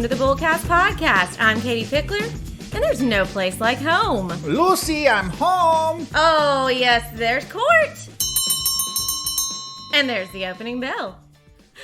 the Bullcast Podcast. I'm Katie Pickler, and there's no place like home. Lucy, I'm home. Oh, yes, there's Court. And there's the opening bell.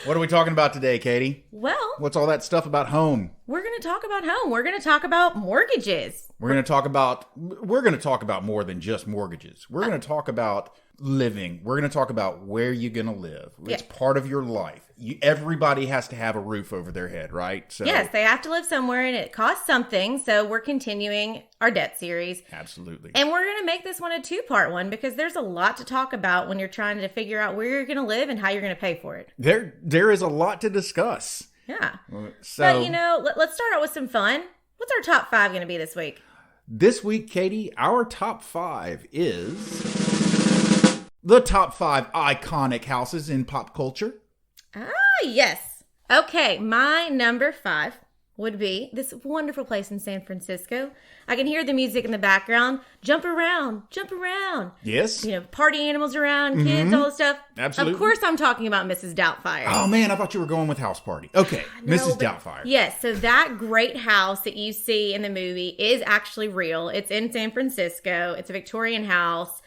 What are we talking about today, Katie? Well, What's all that stuff about home? we're going to talk about home. We're going to talk about mortgages. We're going to talk about more than just mortgages. We're going to talk about living. We're going to talk about where you're going to live. It's part of your life. Everybody has to have a roof over their head, right? So, Yes, they have to live somewhere, and it costs something. So we're continuing our debt series. Absolutely. And we're going to make this one a two-part one because there's a lot to talk about when you're trying to figure out where you're going to live and how you're going to pay for it. There is a lot to discuss. Yeah. So, But, let's start out with some fun. What's our top 5 going to be this week? this week, Katie, our top 5 is the top 5 iconic houses in pop culture. Ah, yes. Okay, my number 5 would be this wonderful place in San Francisco. I can hear the music in the background. Jump around, jump around. Yes. Party animals around, kids, all the stuff. Absolutely. Of course, I'm talking about Mrs. Doubtfire. Oh, man, I thought you were going with House Party. Okay, Mrs. Doubtfire. Yes, so that great house that you see in the movie is actually real. It's in San Francisco. It's a Victorian house.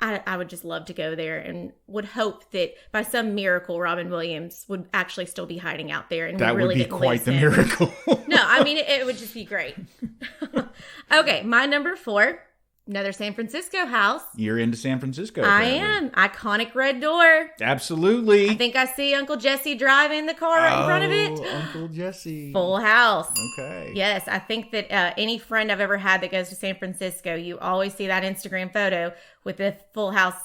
I would just love to go there and would hope that by some miracle, Robin Williams would actually still be hiding out there. And That we really would be didn't quite lose the him. miracle. No, I mean, it would just be great. Okay, my number 4, another San Francisco house. You're into San Francisco. I apparently. am. Iconic red door. Absolutely. I think I see Uncle Jesse driving the car right in front of it. Uncle Jesse. Full house. Okay. Yes, I think that any friend I've ever had that goes to San Francisco, you always see that Instagram photo with the full house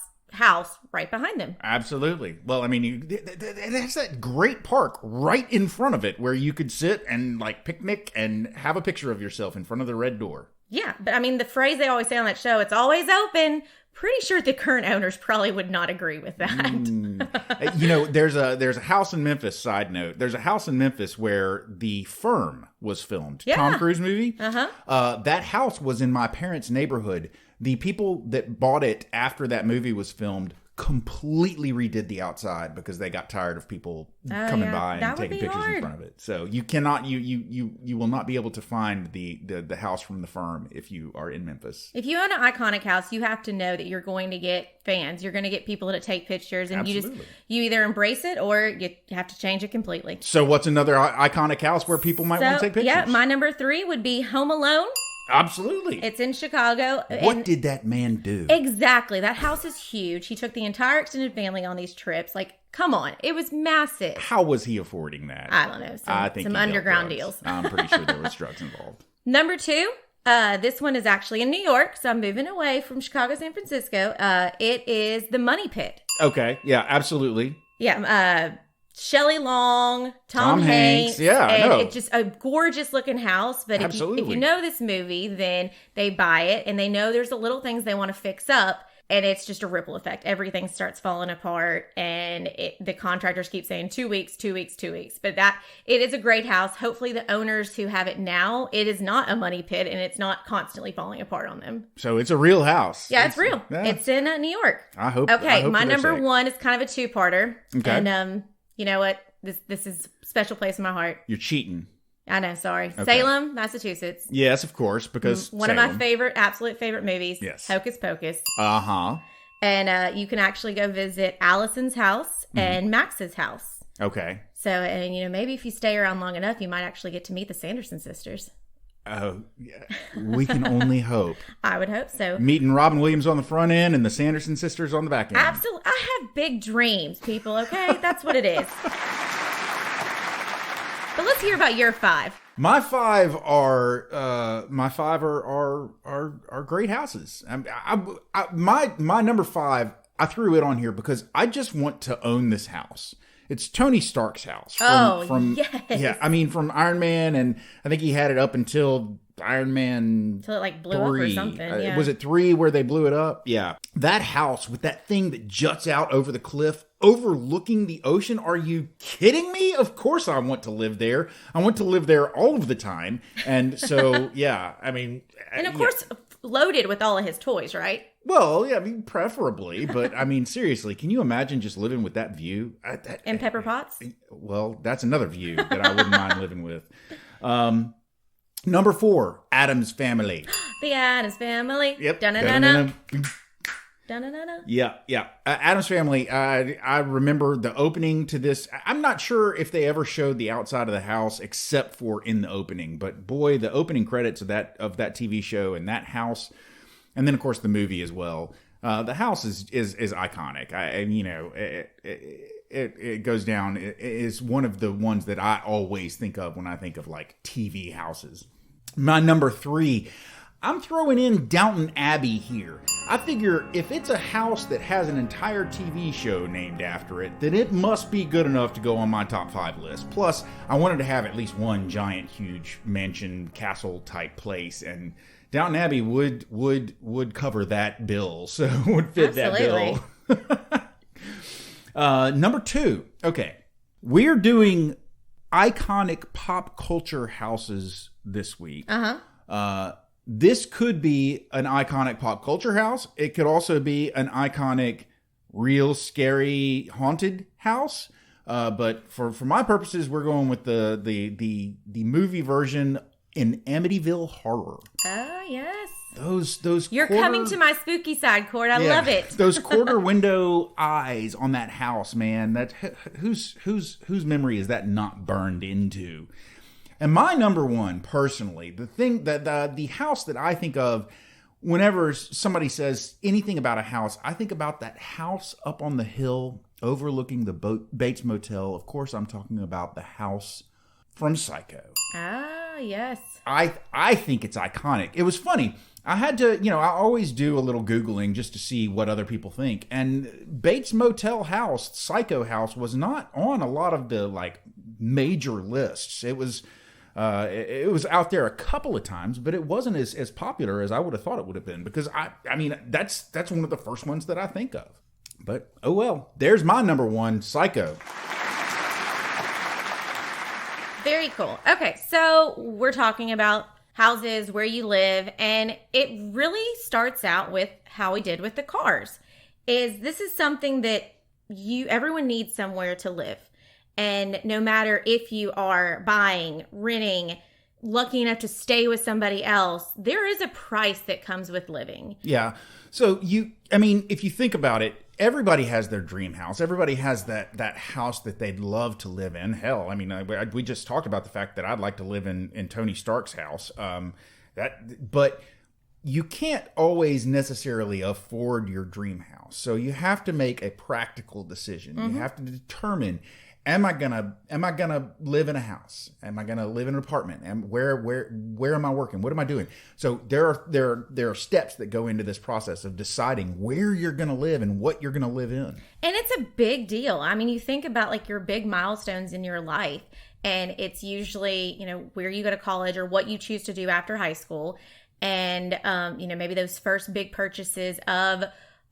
right behind them. Absolutely. Well, I mean, it has that great park right in front of it where you could sit and picnic and have a picture of yourself in front of the red door. Yeah, but I mean, the phrase they always say on that show, it's always open. Pretty sure the current owners probably would not agree with that. There's a house in Memphis, side note. There's a house in Memphis where The Firm was filmed. Yeah. Tom Cruise movie. Uh-huh. That house was in my parents' neighborhood. The people that bought it after that movie was filmed completely redid the outside because they got tired of people coming by and taking pictures in front of it. So you cannot, you will not be able to find the house from The Firm if you are in Memphis. If you own an iconic house, you have to know that you're going to get fans. You're going to get people to take pictures, and Absolutely. you either embrace it or you have to change it completely. So what's another iconic house where people might want to take pictures? Yeah, my number 3 would be Home Alone. Absolutely. It's in Chicago. What did that man do? Exactly. That house is huge. He took the entire extended family on these trips. Come on. It was massive. How was he affording that? I don't know. I think some he dealt underground drugs. deals. I'm pretty sure there was drugs involved. Number 2, this one is actually in New York, so I'm moving away from Chicago, San Francisco. It is the Money Pit. Okay. Yeah, absolutely. Yeah. Shelley Long, Tom Hanks. Yeah, I and know. it's just a gorgeous looking house. But if you know this movie, then they buy it and they know there's the little things they want to fix up. And it's just a ripple effect. Everything starts falling apart, and the contractors keep saying 2 weeks, 2 weeks, 2 weeks. But it is a great house. Hopefully the owners who have it now, it is not a money pit, and it's not constantly falling apart on them. So it's a real house. Yeah, it's real. Yeah. It's in New York. I hope. Okay, my number 1 is kind of a two-parter. Okay. And you know what? This is a special place in my heart. You're cheating. I know, sorry. Okay. Salem, Massachusetts. Yes, of course, because one Salem. of my absolute favorite movies. Yes. Hocus Pocus. Uh-huh. And you can actually go visit Allison's house and Max's house. Okay. So, and maybe if you stay around long enough, you might actually get to meet the Sanderson sisters. Oh, yeah. We can only hope. I would hope so. Meeting Robin Williams on the front end and the Sanderson sisters on the back end. Absolutely. I have big dreams, people, okay? That's what it is. But let's hear about your 5. My 5 are great houses. My number 5, I threw it on here because I just want to own this house. It's Tony Stark's house. Yes. Yeah, I mean, from Iron Man, and I think he had it up until Iron Man Until it blew 3. Up or something. Yeah. Was it 3 where they blew it up? Yeah. That house with that thing that juts out over the cliff, overlooking the ocean. Are you kidding me? Of course I want to live there. I want to live there all of the time. And so, yeah, I mean. And of course, loaded with all of his toys, right? Well, yeah, I mean, preferably, but I mean, seriously, can you imagine just living with that view? And Pepper Potts? Well, that's another view that I wouldn't mind living with. Number 4, Addams Family. The Addams Family. Yep. Dun-dun-dun-dun. Yeah. Addams Family, I remember the opening to this. I'm not sure if they ever showed the outside of the house except for in the opening. But boy, the opening credits of that TV show and that house, and then of course the movie as well. The house is iconic. It goes down. It is one of the ones that I always think of when I think of like TV houses. My number 3. I'm throwing in Downton Abbey here. I figure if it's a house that has an entire TV show named after it, then it must be good enough to go on my top 5 list. Plus, I wanted to have at least one giant, huge mansion, castle type place, and Downton Abbey would cover that bill, so it would fit Absolutely. that bill. Number 2. Okay, we're doing iconic pop culture houses this week. This could be an iconic pop culture house. It could also be an iconic, real scary haunted house. But for my purposes, we're going with the movie version in Amityville Horror. Oh yes. Those You're coming to my spooky side, Cord. I love it. Those quarter window eyes on that house, man. That whose memory is that not burned into? And my number 1, personally, the thing that the house that I think of whenever somebody says anything about a house, I think about that house up on the hill overlooking the Bates Motel. Of course, I'm talking about the house from Psycho. Ah, yes. I think it's iconic. It was funny. I had to, I always do a little Googling just to see what other people think. And Bates Motel house, Psycho house, was not on a lot of the like major lists. It was out there a couple of times, but it wasn't as popular as I would have thought it would have been, because I mean that's one of the first ones that I think of. But oh well, there's my number 1, Psycho. Very cool. Okay, so we're talking about houses, where you live, and it really starts out with how we did with the cars. This is something that everyone needs somewhere to live. And no matter if you are buying, renting, lucky enough to stay with somebody else, there is a price that comes with living. Yeah. So if you think about it, everybody has their dream house. Everybody has that house that they'd love to live in. Hell, I mean, we just talked about the fact that I'd like to live in Tony Stark's house. But you can't always necessarily afford your dream house. So you have to make a practical decision. Mm-hmm. You have to determine, Am I gonna live in a house? Am I gonna live in an apartment? And where am I working? What am I doing? So there are steps that go into this process of deciding where you're gonna live and what you're gonna live in. And it's a big deal. I mean, you think about like your big milestones in your life, and it's usually, where you go to college or what you choose to do after high school, and maybe those first big purchases of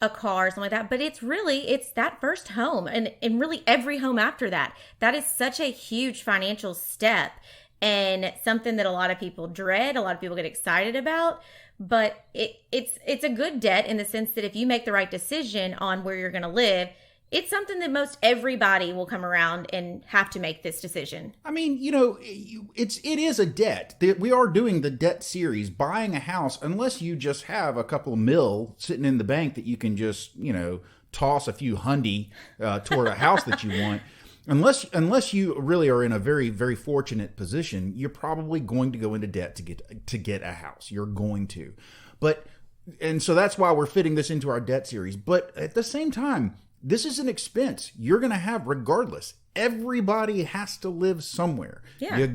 a car, something like that. But it's that first home, and really every home after that. That is such a huge financial step, and something that a lot of people dread, a lot of people get excited about. But it's a good debt in the sense that if you make the right decision on where you're going to live, it's something that most everybody will come around and have to make this decision. I mean, it is a debt. We are doing the debt series, buying a house, unless you just have a couple of mil sitting in the bank that you can just, toss a few hundy toward a house that you want. Unless you really are in a very, very fortunate position, you're probably going to go into debt to get a house. You're going to. And so that's why we're fitting this into our debt series. But at the same time, this is an expense you're going to have regardless. Everybody has to live somewhere. Yeah.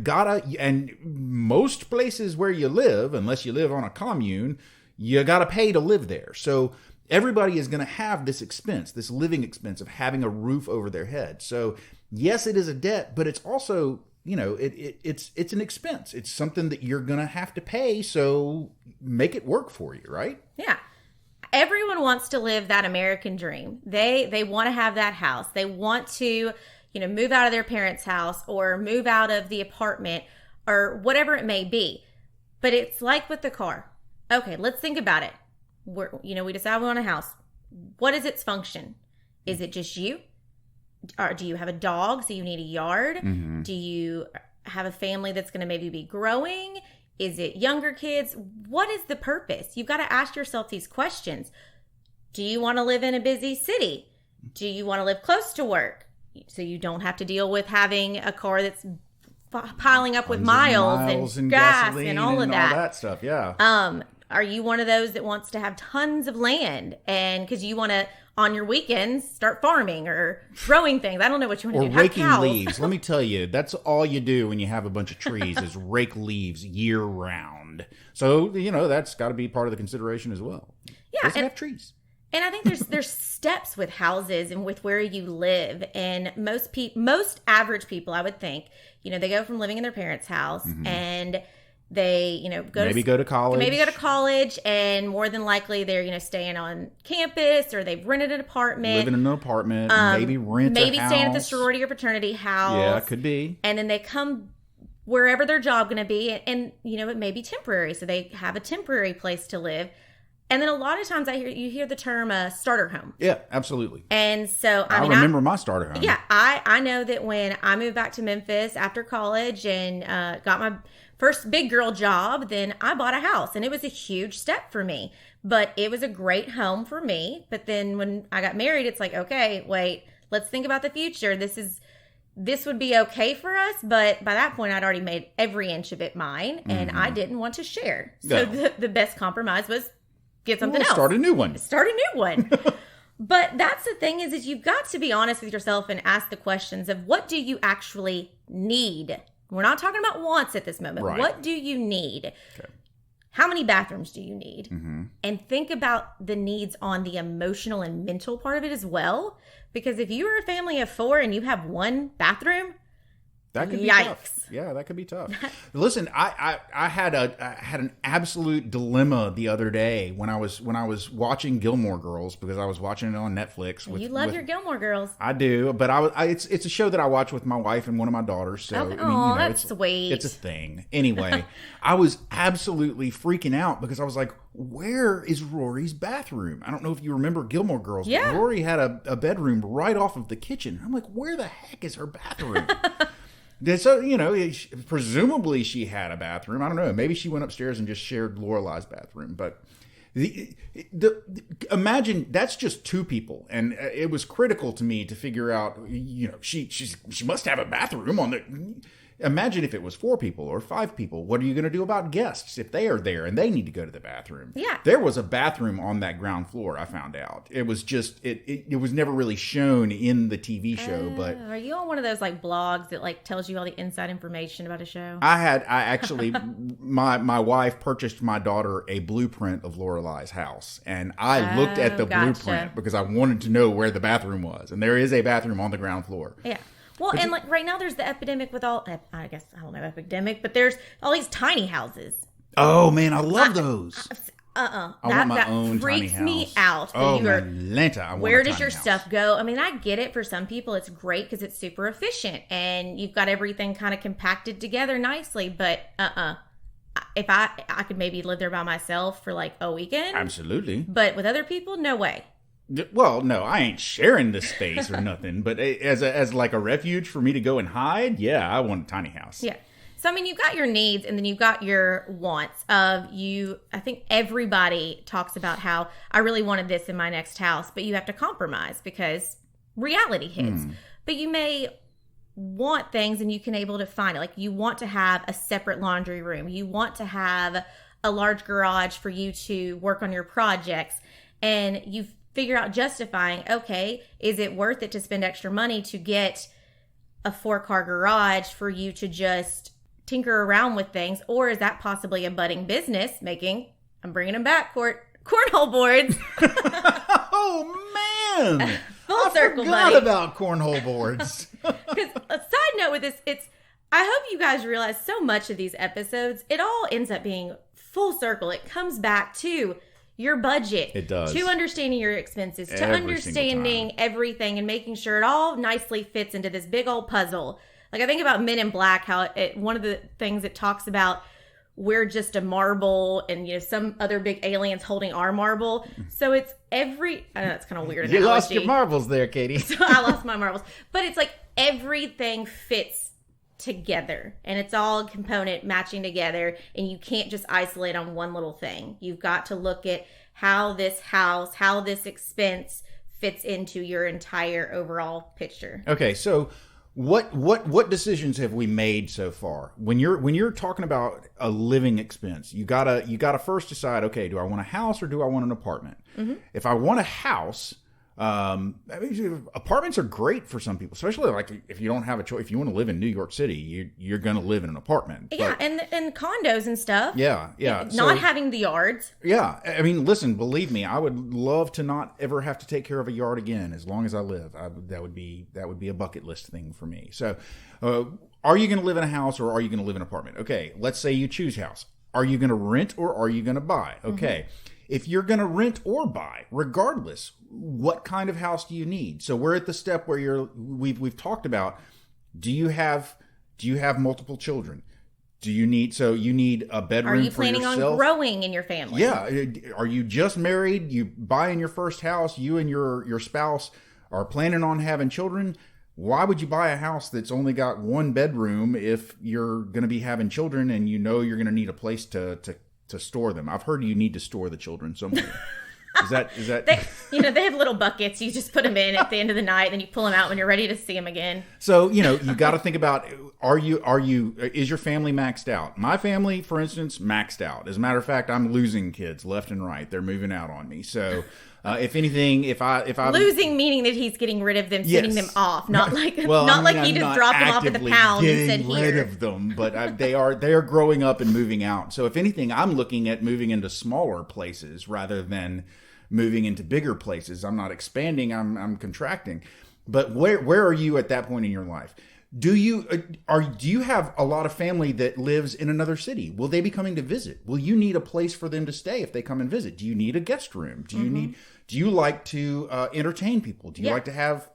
And most places where you live, unless you live on a commune, you got to pay to live there. So everybody is going to have this expense, this living expense of having a roof over their head. So yes, it is a debt, but it's also, it's an expense. It's something that you're going to have to pay. So make it work for you, right? Yeah. Everyone wants to live that American dream. They want to have that house. They want to, move out of their parents' house or move out of the apartment or whatever it may be. But it's like with the car. Okay, let's think about it. We decide we want a house. What is its function? Is it just you? Or do you have a dog, so you need a yard? Mm-hmm. Do you have a family that's going to maybe be growing? Is it younger kids? What is the purpose? You've got to ask yourself these questions. Do you want to live in a busy city? Do you want to live close to work so you don't have to deal with having a car that's piling up with miles and gas and all of that? All that stuff, yeah. Are you one of those that wants to have tons of land and because you want to, on your weekends, start farming or growing things? I don't know what you want to do. Or raking leaves. Let me tell you, that's all you do when you have a bunch of trees is rake leaves year round. So, that's got to be part of the consideration as well. Yeah. Doesn't have trees. And I think there's steps with houses and with where you live. And most average people, I would think, they go from living in their parents' house and they, go to college, and more than likely they're, staying on campus or they've rented an apartment. Living in an apartment, maybe rent a house. Staying at the sorority or fraternity house. Yeah, it could be. And then they come wherever their job going to be. And, it may be temporary. So they have a temporary place to live. And then a lot of times you hear the term starter home. Yeah, absolutely. And so, I remember my starter home. Yeah, I know that when I moved back to Memphis after college and got my first big girl job, then I bought a house. And it was a huge step for me. But it was a great home for me. But then when I got married, it's like, okay, wait, let's think about the future. This would be okay for us. But by that point, I'd already made every inch of it mine. And I didn't want to share. So the best compromise was get something else. Start a new one. But that's the thing is you've got to be honest with yourself and ask the questions of what do you actually need? We're not talking about wants at this moment. Right. What do you need? Okay. How many bathrooms do you need? Mm-hmm. And think about the needs on the emotional and mental part of it as well. Because if you are a family of 4 and you have 1 bathroom, that could be tough. Yeah, that could be tough. Listen, I had an absolute dilemma the other day when I was watching Gilmore Girls because I was watching it on Netflix. You love your Gilmore Girls. I do, but it's a show that I watch with my wife and one of my daughters. So that's sweet. It's a thing. Anyway, I was absolutely freaking out because I was like, where is Rory's bathroom? I don't know if you remember Gilmore Girls, but Rory had a bedroom right off of the kitchen. I'm like, where the heck is her bathroom? So, presumably she had a bathroom. I don't know. Maybe she went upstairs and just shared Lorelai's bathroom. But imagine that's just 2 people. And it was critical to me to figure out, she must have a bathroom on the... Imagine if it was 4 people or 5 people. What are you going to do about guests if they are there and they need to go to the bathroom? Yeah. There was a bathroom on that ground floor, I found out. It was just, it was never really shown in the TV show, but... Are you on one of those, blogs that, tells you all the inside information about a show? My wife purchased my daughter a blueprint of Lorelai's house, and I looked at the blueprint because I wanted to know where the bathroom was, and there is a bathroom on the ground floor. Yeah. Well, and right now there's the epidemic with I don't know epidemic, but there's all these tiny houses. Oh man, I love those. I want my own tiny house. Freaks me out. Oh, Atlanta. Where does your stuff go? I mean, I get it. For some people, it's great because it's super efficient and you've got everything kind of compacted together nicely. But if I could maybe live there by myself for a weekend. Absolutely. But with other people, no way. Well, no, I ain't sharing this space or nothing, but as a refuge for me to go and hide, yeah, I want a tiny house. Yeah. So, I mean, you've got your needs and then you've got your wants I think everybody talks about how I really wanted this in my next house, but you have to compromise because reality hits. But you may want things and you can able to find it. You want to have a separate laundry room. You want to have a large garage for you to work on your projects, and you've figure out justifying, okay, is it worth it to spend extra money to get a 4-car garage for you to just tinker around with things? Or is that possibly a budding business I'm bringing them back, cornhole boards. Oh, man. Full circle, buddy. I forgot about cornhole boards. Because a side note with this, I hope you guys realize so much of these episodes, it all ends up being full circle. It comes back to your budget. It does. To understanding your expenses, to understanding everything and making sure it all nicely fits into this big old puzzle. I think about Men in Black, how one of the things it talks about we're just a marble and, some other big aliens holding our marble. So it's I know that's kind of weird analogy. You lost your marbles there, Katie. So I lost my marbles. But it's like everything fits together and it's all a component matching together, and you can't just isolate on one little thing. You've got to look at how this house, how this expense fits into your entire overall picture. Okay, so what decisions have we made so far? When you're talking about a living expense, you gotta first decide, okay, do I want a house or do I want an apartment? Mm-hmm. If I want a house, apartments are great for some people, especially like if you don't have a choice. If you want to live in New York City, you're going to live in an apartment. Yeah, and condos and stuff. Yeah. Not having the yards. Yeah, I mean, listen, believe me, I would love to not ever have to take care of a yard again as long as I live. That would be a bucket list thing for me. So, are you going to live in a house or are you going to live in an apartment? Okay, let's say you choose house. Are you going to rent or are you going to buy? Okay. Mm-hmm. If you're going to rent or buy, regardless, what kind of house do you need? So we're at the step where we've talked about, do you have multiple children? You need a bedroom for yourself? Are you planning on growing in your family? Yeah. Are you just married? You buying your first house? You and your spouse are planning on having children? Why would you buy a house that's only got one bedroom if you're going to be having children and you're going to need a place to store them? I've heard you need to store the children somewhere. Is that they have little buckets. You just put them in at the end of the night, then you pull them out when you're ready to see them again. So, you got to think about, is your family maxed out? My family, for instance, maxed out. As a matter of fact, I'm losing kids left and right. They're moving out on me. So, if anything, if I losing, meaning that he's getting rid of them, sending them off, not like he just dropped them off at the pound and said here. Getting rid of them, but they are growing up and moving out. So if anything, I'm looking at moving into smaller places rather than moving into bigger places. I'm not expanding. I'm contracting. But where are you at that point in your life? Do you have a lot of family that lives in another city? Will they be coming to visit? Will you need a place for them to stay if they come and visit? Do you need a guest room? Do you like to entertain people? Do you like to have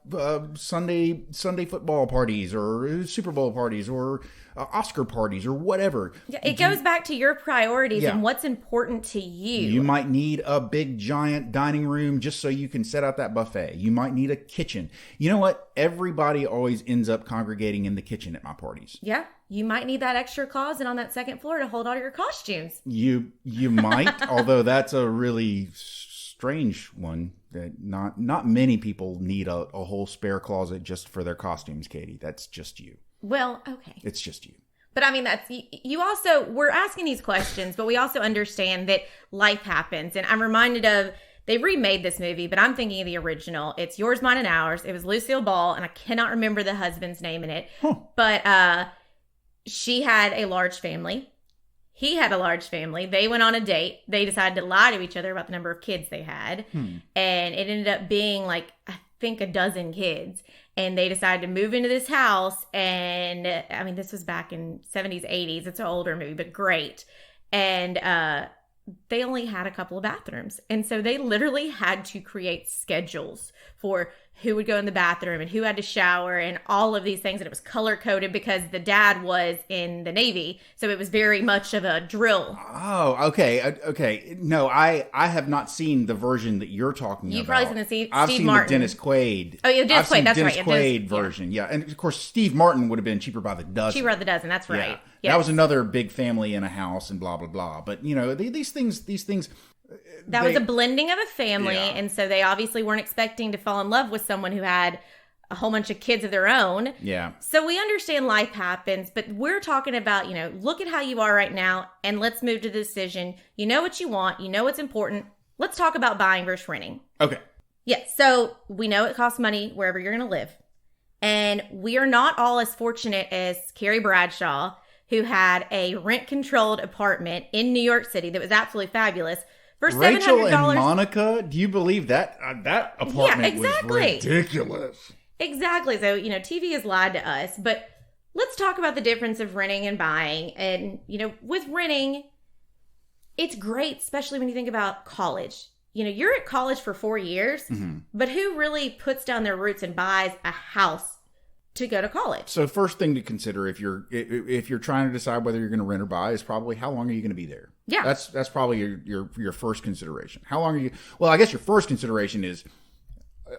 Sunday football parties or Super Bowl parties or Oscar parties or whatever? Yeah, it goes back to your priorities and what's important to you. You might need a big giant dining room just so you can set out that buffet. You might need a kitchen. You know what? Everybody always ends up congregating in the kitchen at my parties. Yeah. You might need that extra closet on that second floor to hold all your costumes. You might, although that's a really strange one that not many people need a whole spare closet just for their costumes, Katie. That's just you. Well, okay. It's just you. But I mean, that's you also, we're asking these questions, but we also understand that life happens. And I'm reminded of, they remade this movie, but I'm thinking of the original. It's Yours, Mine, and Ours. It was Lucille Ball, and I cannot remember the husband's name in it. Huh. But she had a large family. He had a large family. They went on a date. They decided to lie to each other about the number of kids they had. And it ended up being like, I think, a dozen kids. And they decided to move into this house. And I mean, this was back in 70s, 80s. It's an older movie, but great. And they only had a couple of bathrooms. And so they literally had to create schedules for who would go in the bathroom and who had to shower and all of these things. And it was color coded because the dad was in the Navy. So it was very much of a drill. Oh, okay. Okay. No, I have not seen the version that you're talking about. You've probably seen the Steve I've seen Martin. The Dennis Quaid. Oh, yeah, Dennis Quaid. That's Dennis right. Quaid version. Yeah. And of course, Steve Martin would have been Cheaper by the Dozen. Cheaper by the Dozen. That's right. Yeah. Yes. That was another big family in a house and blah, blah, blah. But, these things. That was a blending of a family, and so they obviously weren't expecting to fall in love with someone who had a whole bunch of kids of their own. Yeah. So we understand life happens, but we're talking about, look at how you are right now, and let's move to the decision. You know what you want. You know what's important. Let's talk about buying versus renting. Okay. Yeah, so we know it costs money wherever you're going to live. And we are not all as fortunate as Carrie Bradshaw, who had a rent-controlled apartment in New York City that was absolutely fabulous. For $700. Rachel and Monica, do you believe that apartment was ridiculous? Exactly. So, TV has lied to us. But let's talk about the difference of renting and buying. And, with renting, it's great, especially when you think about college. You're at college for 4 years, but who really puts down their roots and buys a house to go to college. So first thing to consider if you're trying to decide whether you're going to rent or buy is probably how long are you going to be there? Yeah. That's probably your first consideration. How long are you? Well, I guess your first consideration is,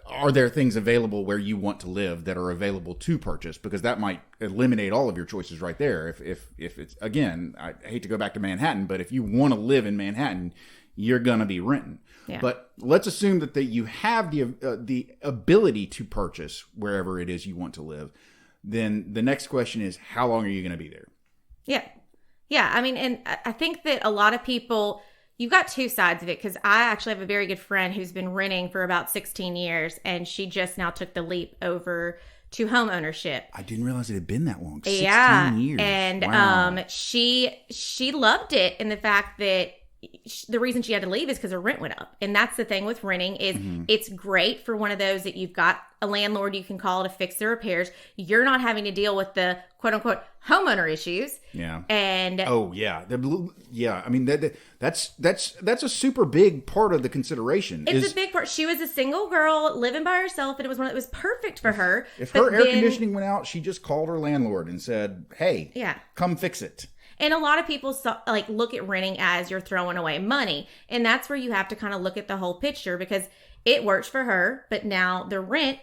are there things available where you want to live that are available to purchase? Because that might eliminate all of your choices right there. If it's, again, I hate to go back to Manhattan, but if you want to live in Manhattan, you're going to be renting. Yeah. But let's assume that you have the ability to purchase wherever it is you want to live. Then the next question is, how long are you going to be there? Yeah. Yeah. I mean, and I think that a lot of people, you've got two sides of it, because I actually have a very good friend who's been renting for about 16 years, and she just now took the leap over to home ownership. I didn't realize it had been that long. 16 years. And wow. She loved it, in the fact that the reason she had to leave is because her rent went up. And that's the thing with renting is it's great for one of those that you've got a landlord you can call to fix the repairs. You're not having to deal with the quote unquote homeowner issues. Yeah. And yeah. I mean, that's a super big part of the consideration. It's a big part. She was a single girl living by herself, and it was one that was perfect for her. If her air conditioning went out, she just called her landlord and said, "Hey, come fix it." And a lot of people look at renting as you're throwing away money. And that's where you have to kind of look at the whole picture, because it works for her, but now the rent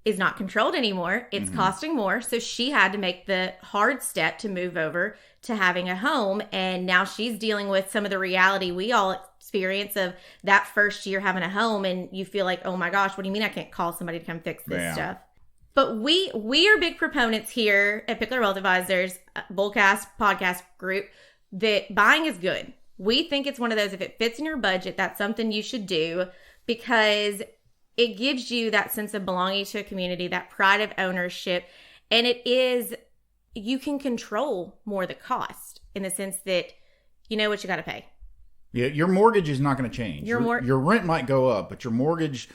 is not controlled anymore. It's costing more. So she had to make the hard step to move over to having a home. And now she's dealing with some of the reality we all experience of that first year having a home. And you feel like, oh my gosh, what do you mean I can't call somebody to come fix this stuff? But we are big proponents here at Pickler Wealth Advisors, Bullcast podcast group, that buying is good. We think it's one of those, if it fits in your budget, that's something you should do, because it gives you that sense of belonging to a community, that pride of ownership. And you can control more the cost, in the sense that you know what you got to pay. Yeah, your mortgage is not going to change. Your rent might go up, but your mortgage,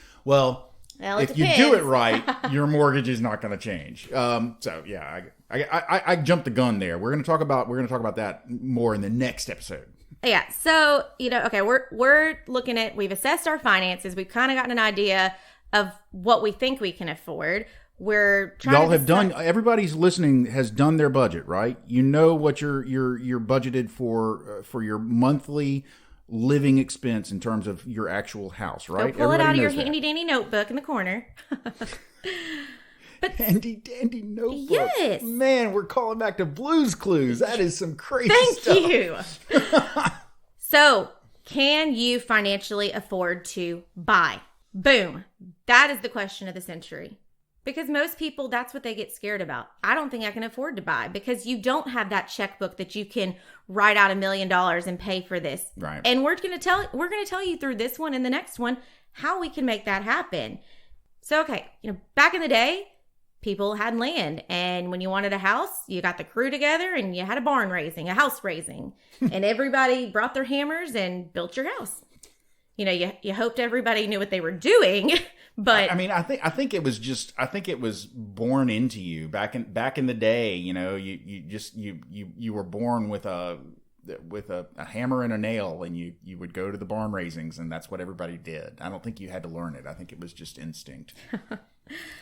if you do it right, your mortgage is not going to change. So yeah, I jumped the gun there. We're going to talk about that more in the next episode. Yeah. So, okay, we're looking at, we've assessed our finances. We've kind of gotten an idea of what we think we can afford. We're trying Y'all have done, everybody's listening has done their budget, right? You know what you're budgeted for your monthly living expense in terms of your actual house, right? Go pull it out of your handy dandy notebook in the corner. But handy dandy notebook. Yes. Man, we're calling back to Blue's Clues. That is some crazy stuff. Thank you. So, can you financially afford to buy? Boom. That is the question of the century. Because most people, that's what they get scared about. I don't think I can afford to buy, because you don't have that checkbook that you can write out $1 million and pay for this. Right. And we're going to tell you through this one and the next one how we can make that happen. So, okay, back in the day, people had land, and when you wanted a house, you got the crew together and you had a house raising, and everybody brought their hammers and built your house. You hoped everybody knew what they were doing. But I mean, I think it was born into you back in the day. You were born with a hammer and a nail, and you would go to the barn raisings, and that's what everybody did. I don't think you had to learn it. I think it was just instinct.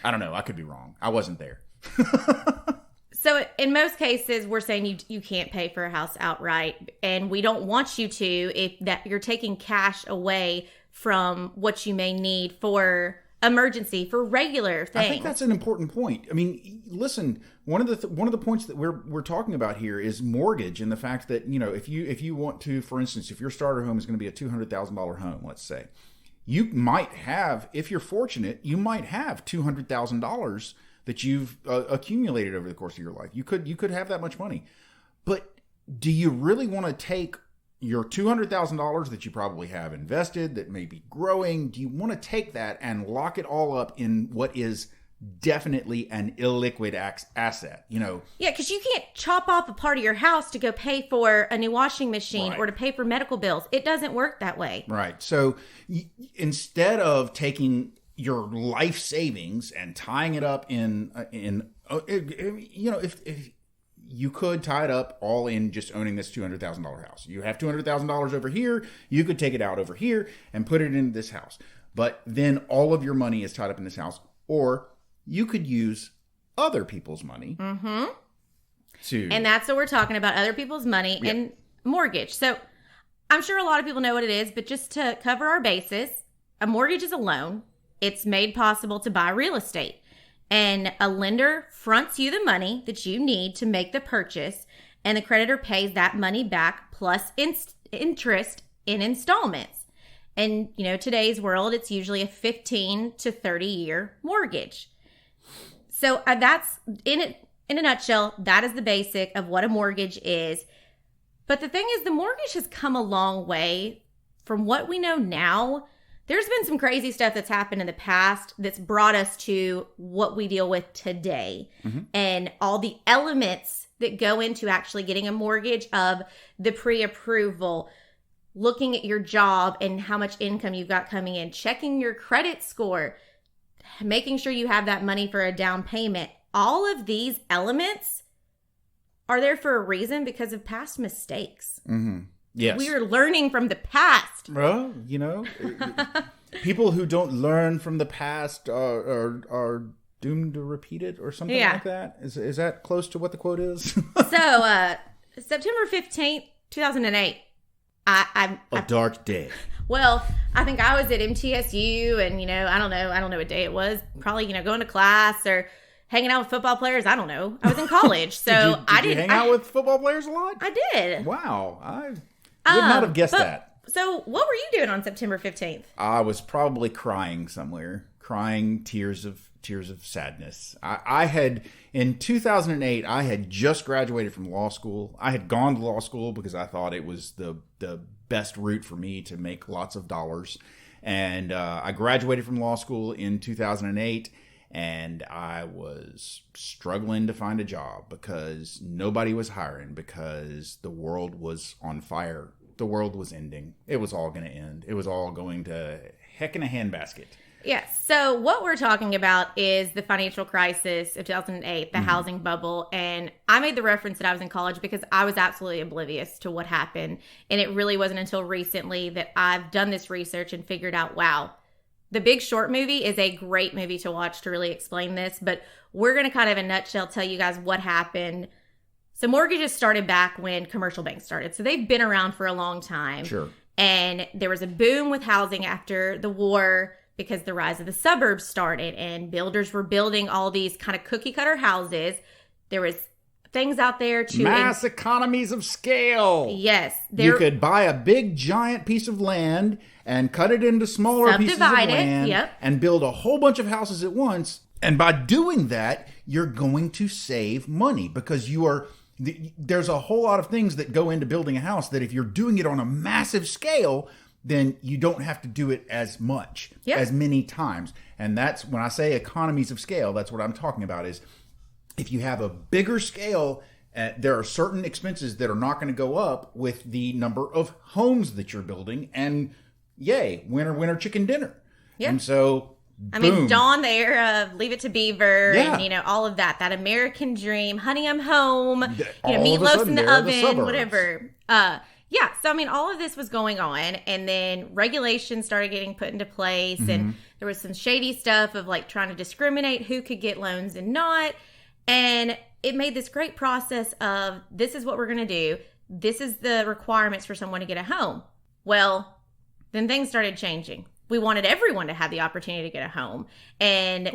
I don't know. I could be wrong. I wasn't there. So in most cases, we're saying you can't pay for a house outright, and we don't want you to, if that you're taking cash away from what you may need for emergency, for regular things. I think that's an important point. I mean, listen, one of the points that we're talking about here is mortgage, and the fact that, if you want to, for instance, if your starter home is going to be a $200,000 home, let's say, you might have, if you're fortunate, you might have $200,000 that you've accumulated over the course of your life. You could have that much money. But do you really want to take your $200,000 that you probably have invested, that may be growing? Do you want to take that and lock it all up in what is definitely an illiquid asset? Yeah, because you can't chop off a part of your house to go pay for a new washing machine, right, or to pay for medical bills. It doesn't work that way. Right. So instead of taking your life savings and tying it up if you could tie it up all in just owning this $200,000 house. You have $200,000 over here. You could take it out over here and put it into this house. But then all of your money is tied up in this house. Or you could use other people's money. Mm-hmm. And that's what we're talking about, other people's money and mortgage. So I'm sure a lot of people know what it is, but just to cover our bases, a mortgage is a loan. It's made possible to buy real estate. And a lender fronts you the money that you need to make the purchase, and the creditor pays that money back plus interest in installments. And, today's world, it's usually a 15 to 30-year mortgage. So that's, in a nutshell, that is the basic of what a mortgage is. But the thing is, the mortgage has come a long way from what we know now. There's been some crazy stuff that's happened in the past that's brought us to what we deal with today. Mm-hmm. And all the elements that go into actually getting a mortgage, of the pre-approval, looking at your job and how much income you've got coming in, checking your credit score, making sure you have that money for a down payment. All of these elements are there for a reason, because of past mistakes. Mm-hmm. Yes. We are learning from the past. Well, people who don't learn from the past are doomed to repeat it, or something like that. Is that close to what the quote is? So, September 15th, 2008. A dark day. Well, I think I was at MTSU, and, I don't know what day it was. Probably, going to class or hanging out with football players. I don't know. I was in college, so did you hang out with football players a lot? I did. Wow. I would not have guessed that. So what were you doing on September 15th? I was probably crying somewhere. Crying tears of sadness. I had, in 2008, I had just graduated from law school. I had gone to law school because I thought it was the best route for me to make lots of dollars. And I graduated from law school in 2008. And I was struggling to find a job because nobody was hiring, because the world was on fire. The world was ending. It was all going to end. It was all going to heck in a handbasket. Yes. So what we're talking about is the financial crisis of 2008, the housing bubble. And I made the reference that I was in college because I was absolutely oblivious to what happened. And it really wasn't until recently that I've done this research and figured out, wow, The Big Short movie is a great movie to watch to really explain this, but we're going to kind of in a nutshell tell you guys what happened. So mortgages started back when commercial banks started. So they've been around for a long time. Sure. And there was a boom with housing after the war because the rise of the suburbs started and builders were building all these kind of cookie cutter houses. There was things out there to... Mass economies of scale. Yes. You could buy a big giant piece of land and cut it into smaller pieces of land and build a whole bunch of houses at once. And by doing that, you're going to save money because there's a whole lot of things that go into building a house that if you're doing it on a massive scale, then you don't have to do it as much, as many times. And that's when I say economies of scale, that's what I'm talking about is if you have a bigger scale, there are certain expenses that are not going to go up with the number of homes that you're building. And yay, winner, chicken dinner. Yeah. And so, I mean, Dawn, the era of Leave It to Beaver and, all of that American dream, honey, I'm home, meatloaf in the oven, whatever. So, I mean, all of this was going on, and then regulations started getting put into place, and there was some shady stuff of, trying to discriminate who could get loans and not, and it made this great process of, this is what we're going to do. This is the requirements for someone to get a home. Well, then things started changing. We wanted everyone to have the opportunity to get a home. And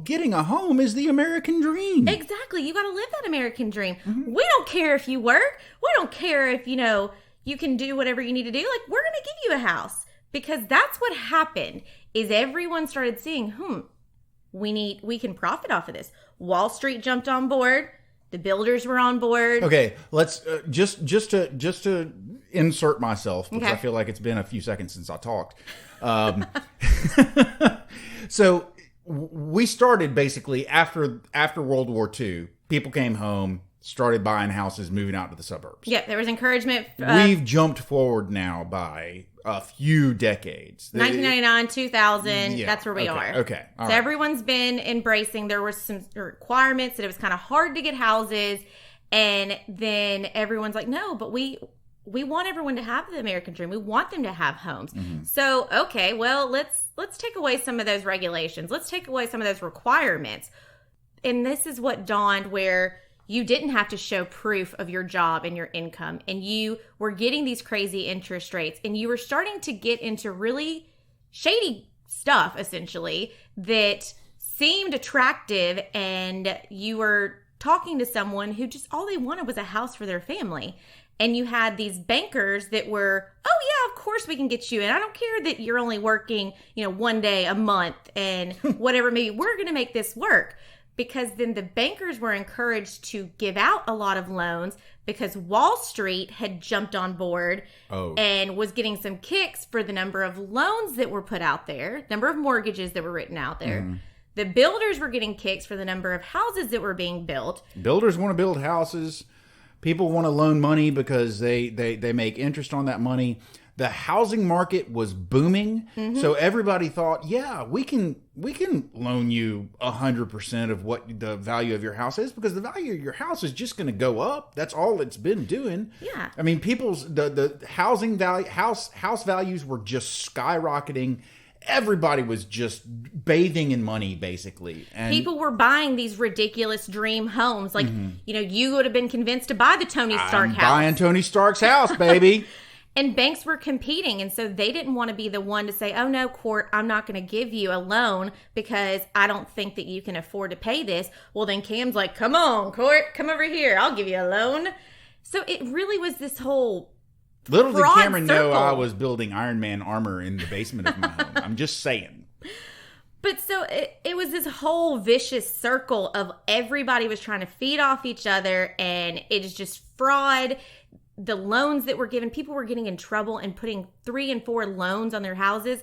getting a home is the American dream. Exactly. You got to live that American dream. Mm-hmm. We don't care if you work. We don't care if, you can do whatever you need to do. We're going to give you a house. Because that's what happened, is everyone started seeing, we can profit off of this. Wall Street jumped on board. The builders were on board. Okay, let's just to insert myself, because I feel like it's been a few seconds since I talked. So we started basically after World War II. People came home, started buying houses, moving out to the suburbs. Yeah, there was encouragement. We've jumped forward now by a few decades. 1999, 2000, that's where we are. Okay. So everyone's been embracing. There were some requirements that it was kind of hard to get houses. And then everyone's like, no, but we want everyone to have the American dream. We want them to have homes. Mm-hmm. So, okay, well, let's take away some of those regulations. Let's take away some of those requirements. And this is what dawned, where you didn't have to show proof of your job and your income, and you were getting these crazy interest rates, and you were starting to get into really shady stuff, essentially, that seemed attractive, and you were talking to someone who just all they wanted was a house for their family. And you had these bankers that were, oh yeah, of course we can get you in. I don't care that you're only working, 1 day a month and whatever, maybe we're going to make this work. Because then the bankers were encouraged to give out a lot of loans because Wall Street had jumped on board and was getting some kicks for the number of loans that were put out there, number of mortgages that were written out there. Mm. The builders were getting kicks for the number of houses that were being built. Builders want to build houses. People want to loan money because they make interest on that money. The housing market was booming, so everybody thought, yeah, we can loan you 100% of what the value of your house is, because the value of your house is just going to go up. That's all it's been doing. Yeah, I mean, the housing value, house values were just skyrocketing. Everybody was just bathing in money, basically. And people were buying these ridiculous dream homes. Like, you would have been convinced to buy the Tony Stark house. Buying Tony Stark's house, baby. And banks were competing, and so they didn't want to be the one to say, oh, no, court, I'm not going to give you a loan because I don't think that you can afford to pay this. Well, then Cam's like, come on, court, come over here. I'll give you a loan. So it really was this whole Little did Cameron know I was building Iron Man armor in the basement of my home. I'm just saying. But so it was this whole vicious circle of everybody was trying to feed off each other, and it is just fraud. The loans that were given, people were getting in trouble and putting 3 and 4 loans on their houses.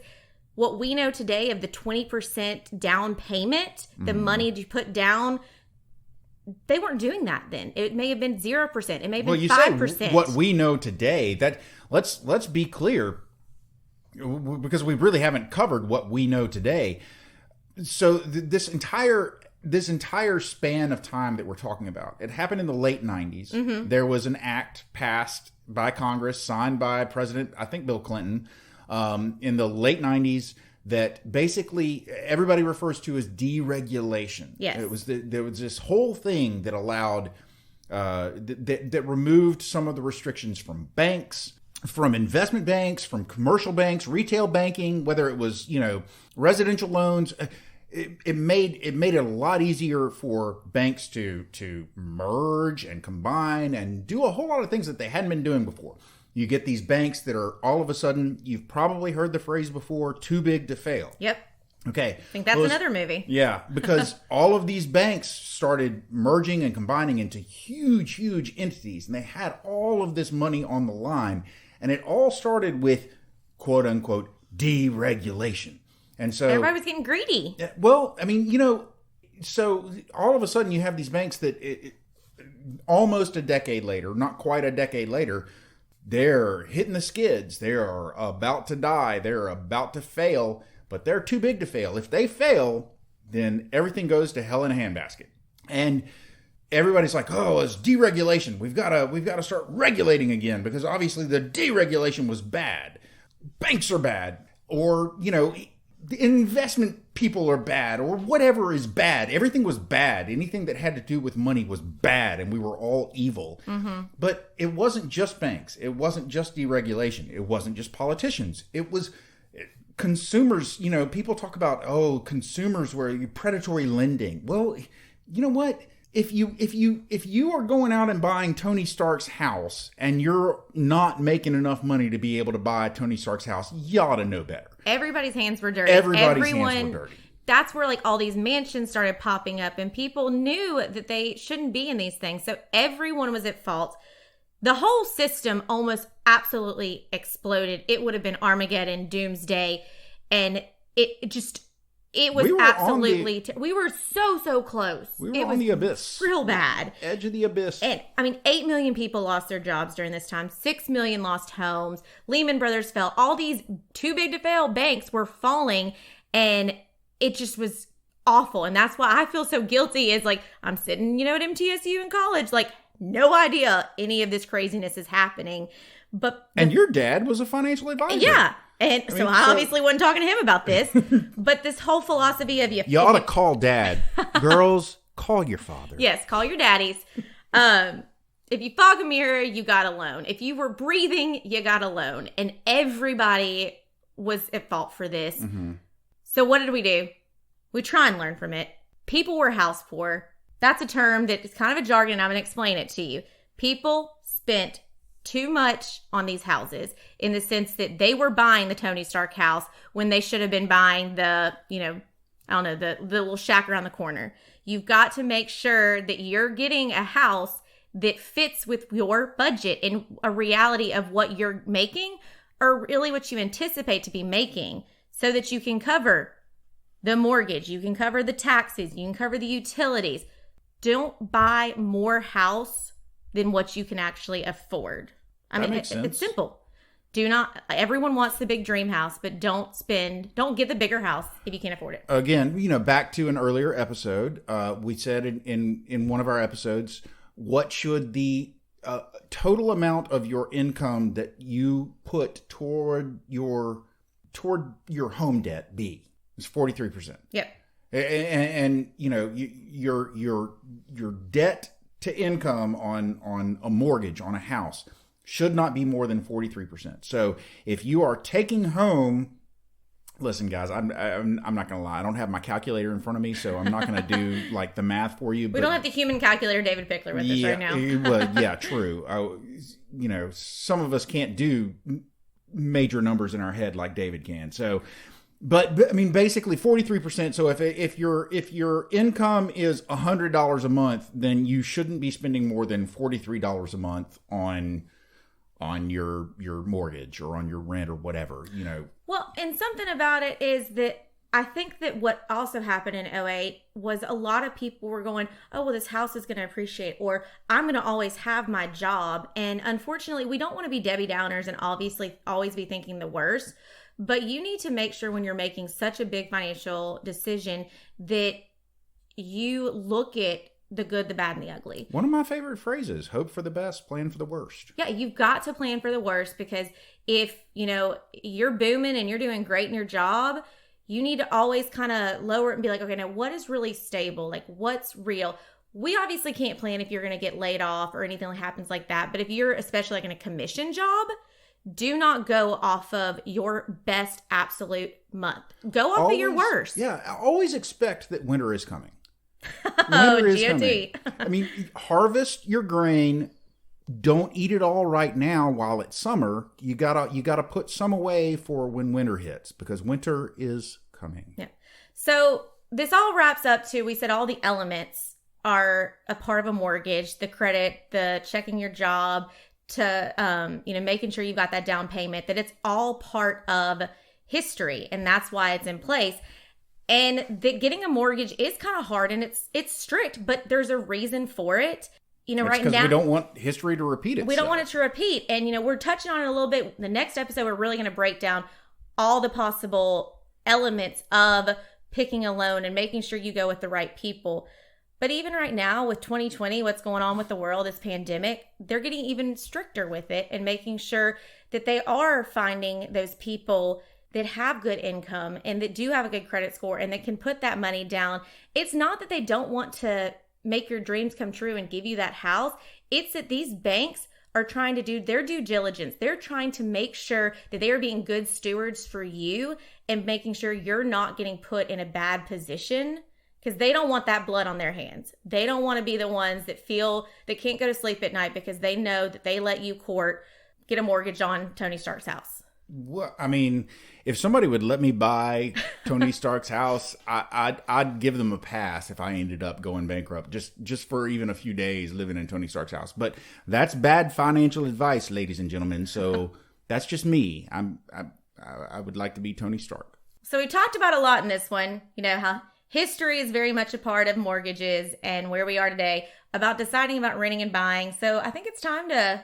What we know today of the 20% down payment, the money you put down, they weren't doing that then. It may have been 0%. It may have been 5%. Say what we know today, that let's be clear, because we really haven't covered what we know today. So this entire span of time that we're talking about, it happened in the late 90s. Mm-hmm. There was an act passed by Congress, signed by President, I think Bill Clinton, in the late 90s, that basically everybody refers to as deregulation. Yes. There was this whole thing that allowed, that removed some of the restrictions from banks, from investment banks, from commercial banks, retail banking, whether it was, residential loans. It made it a lot easier for banks to merge and combine and do a whole lot of things that they hadn't been doing before. You get these banks that are all of a sudden, you've probably heard the phrase before, too big to fail. Yep. Okay. I think that's another movie. Yeah, because all of these banks started merging and combining into huge, huge entities, and they had all of this money on the line, and it all started with, quote unquote, deregulation. And so everybody was getting greedy. Well, I mean, so all of a sudden you have these banks that almost a decade later, not quite a decade later, they're hitting the skids. They are about to die. They're about to fail, but they're too big to fail. If they fail, then everything goes to hell in a handbasket. And everybody's like, "Oh, it's deregulation. We've got to start regulating again, because obviously the deregulation was bad. Banks are bad, or the investment people are bad, or whatever is bad. Everything was bad. Anything that had to do with money was bad, and we were all evil." Mm-hmm. But it wasn't just banks. It wasn't just deregulation. It wasn't just politicians. It was consumers. People talk about, consumers were predatory lending. Well, you know what? If you are going out and buying Tony Stark's house and you're not making enough money to be able to buy Tony Stark's house, you ought to know better. Everybody's hands were dirty. Everyone's hands were dirty. That's where all these mansions started popping up, and people knew that they shouldn't be in these things. So everyone was at fault. The whole system almost absolutely exploded. It would have been Armageddon, doomsday, and it was absolutely... we were so close. We were on the abyss. Real bad. Edge of the abyss. And 8 million people lost their jobs during this time. 6 million lost homes. Lehman Brothers fell. All these too big to fail banks were falling, and it just was awful. And that's why I feel so guilty. Is I'm sitting, at MTSU in college, no idea any of this craziness is happening. And your dad was a financial advisor. Yeah. And I obviously wasn't talking to him about this, but this whole philosophy of you ought to call Dad. Girls, Call your father. Yes, call your daddies. If you fog a mirror, you got a loan. If you were breathing, you got a loan. And everybody was at fault for this. Mm-hmm. So what did we do? We try and learn from it. People were house poor. That's a term that is kind of a jargon, and I'm going to explain it to you. People spent too much on these houses in the sense that they were buying the Tony Stark house when they should have been buying the, the little shack around the corner. You've got to make sure that you're getting a house that fits with your budget and a reality of what you're making or really what you anticipate to be making so that you can cover the mortgage, you can cover the taxes, you can cover the utilities. Don't buy more house than what you can actually afford. It's simple. Everyone wants the big dream house, but don't get the bigger house if you can't afford it. Again, back to an earlier episode, we said in one of our episodes, what should the total amount of your income that you put toward your home debt be? It's 43%. Yep. And your debt to income on a mortgage on a house should not be more than 43%. So if you are taking home, listen, guys, I'm not going to lie. I don't have my calculator in front of me, so I'm not going to do like the math for you. We don't have the human calculator David Pickler with us right now. Well, yeah, true. Some of us can't do major numbers in our head like David can. So, but I mean, basically 43%. So if your income is $100 a month, then you shouldn't be spending more than $43 a month on your mortgage or on your rent or whatever, Well, and something about it is that I think that what also happened in 2008 was a lot of people were going, oh, well, this house is going to appreciate, or I'm going to always have my job. And unfortunately, we don't want to be Debbie Downers and obviously always be thinking the worst. But you need to make sure when you're making such a big financial decision that you look at the good, the bad, and the ugly. One of my favorite phrases, hope for the best, plan for the worst. Yeah, you've got to plan for the worst because if, you're booming and you're doing great in your job, you need to always kind of lower it and be like, okay, now what is really stable? Like what's real? We obviously can't plan if you're going to get laid off or anything that happens like that. But if you're especially like in a commission job, do not go off of your best absolute month. Go off of your worst. Yeah, always expect that winter is coming. GOT. I mean, harvest your grain. Don't eat it all right now while it's summer. You gotta put some away for when winter hits because winter is coming. Yeah. So this all wraps up to, we said all the elements are a part of a mortgage, the credit, the checking your job, to making sure you've got that down payment, that it's all part of history, and that's why it's in place. And that getting a mortgage is kind of hard and it's strict, but there's a reason for it. Right now, we don't want history to repeat itself. We don't want it to repeat. And, we're touching on it a little bit. The next episode, we're really going to break down all the possible elements of picking a loan and making sure you go with the right people. But even right now with 2020, what's going on with the world, this pandemic, they're getting even stricter with it and making sure that they are finding those people that have good income and that do have a good credit score and that can put that money down. It's not that they don't want to make your dreams come true and give you that house. It's that these banks are trying to do their due diligence. They're trying to make sure that they are being good stewards for you and making sure you're not getting put in a bad position because they don't want that blood on their hands. They don't want to be the ones that can't go to sleep at night because they know that they let you get a mortgage on Tony Stark's house. Well, I mean, if somebody would let me buy Tony Stark's house, I'd give them a pass if I ended up going bankrupt just for even a few days living in Tony Stark's house. But that's bad financial advice, ladies and gentlemen. So that's just me. I would like to be Tony Stark. So we talked about a lot in this one. How history is very much a part of mortgages and where we are today about deciding about renting and buying. So I think it's time to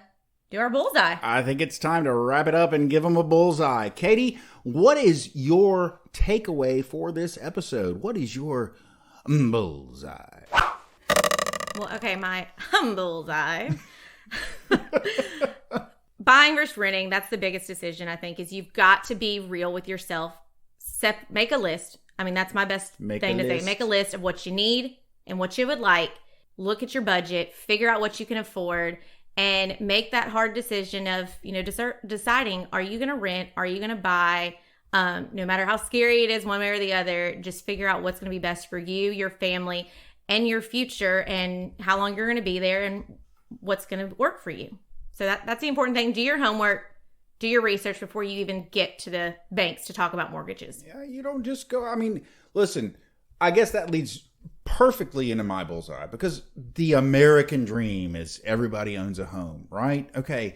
do our bullseye. I think it's time to wrap it up and give them a bullseye. Katie, what is your takeaway for this episode? What is your bullseye? Well, okay, my bullseye. Buying versus renting, that's the biggest decision, I think, is you've got to be real with yourself. Make a list. I mean, that's my best thing to say. Make a list of what you need and what you would like. Look at your budget, figure out what you can afford, and make that hard decision of, deciding, are you going to rent? Are you going to buy? No matter how scary it is one way or the other, just figure out what's going to be best for you, your family, and your future, and how long you're going to be there and what's going to work for you. So that's the important thing. Do your homework, do your research before you even get to the banks to talk about mortgages. Yeah, you don't just go, listen, I guess that leads perfectly into my bullseye, because the American dream is everybody owns a home, right? Okay,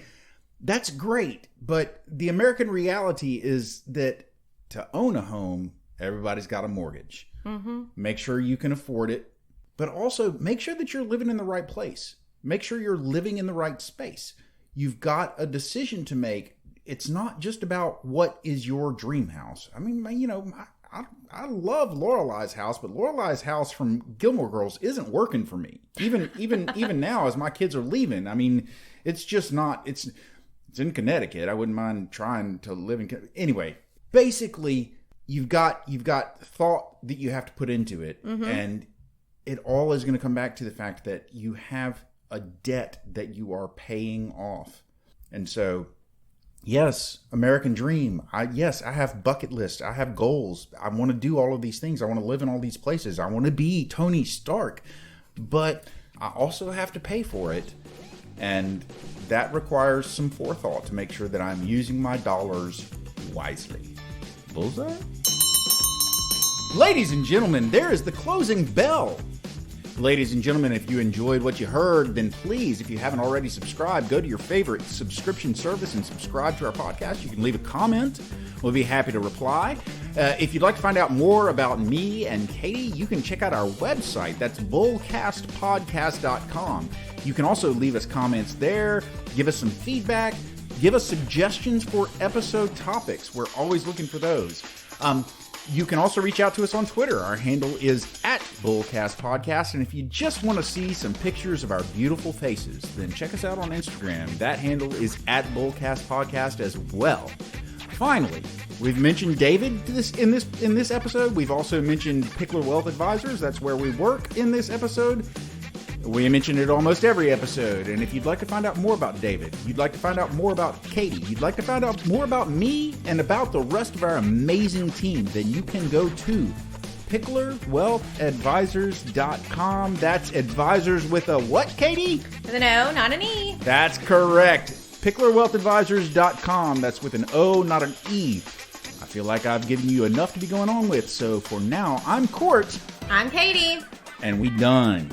that's great. But the American reality is that to own a home, everybody's got a mortgage. Mm-hmm. Make sure you can afford it, but also make sure that you're living in the right place. Make sure you're living in the right space. You've got a decision to make. It's not just about what is your dream house. I love Lorelei's house, but Lorelei's house from Gilmore Girls isn't working for me. Even now, as my kids are leaving, it's just not. It's in Connecticut. I wouldn't mind trying to live in. Anyway, basically, you've got thought that you have to put into it, mm-hmm. and it all is going to come back to the fact that you have a debt that you are paying off, and so. Yes, American dream. I have bucket lists. I have goals. I want to do all of these things. I want to live in all these places. I want to be Tony Stark. But I also have to pay for it. And that requires some forethought to make sure that I'm using my dollars wisely. Bullseye? Ladies and gentlemen, there is the closing bell. Ladies and gentlemen, if you enjoyed what you heard, then please, if you haven't already subscribed, go to your favorite subscription service and subscribe to our podcast. You can leave a comment. We'll be happy to reply. If you'd like to find out more about me and Katie, you can check out our website. That's bullcastpodcast.com. You can also leave us comments there, give us some feedback, give us suggestions for episode topics. We're always looking for those. You can also reach out to us on Twitter. Our handle is @BullcastPodcast. And if you just want to see some pictures of our beautiful faces, then check us out on Instagram. That handle is @BullcastPodcast as well. Finally, we've mentioned David in this episode. We've also mentioned Pickler Wealth Advisors. That's where we work in this episode. We mention it almost every episode. And if you'd like to find out more about David, you'd like to find out more about Katie, you'd like to find out more about me and about the rest of our amazing team, then you can go to picklerwealthadvisors.com. That's advisors with a what, Katie? With an O, not an E. That's correct. picklerwealthadvisors.com. That's with an O, not an E. I feel like I've given you enough to be going on with. So for now, I'm Court. I'm Katie. And we done.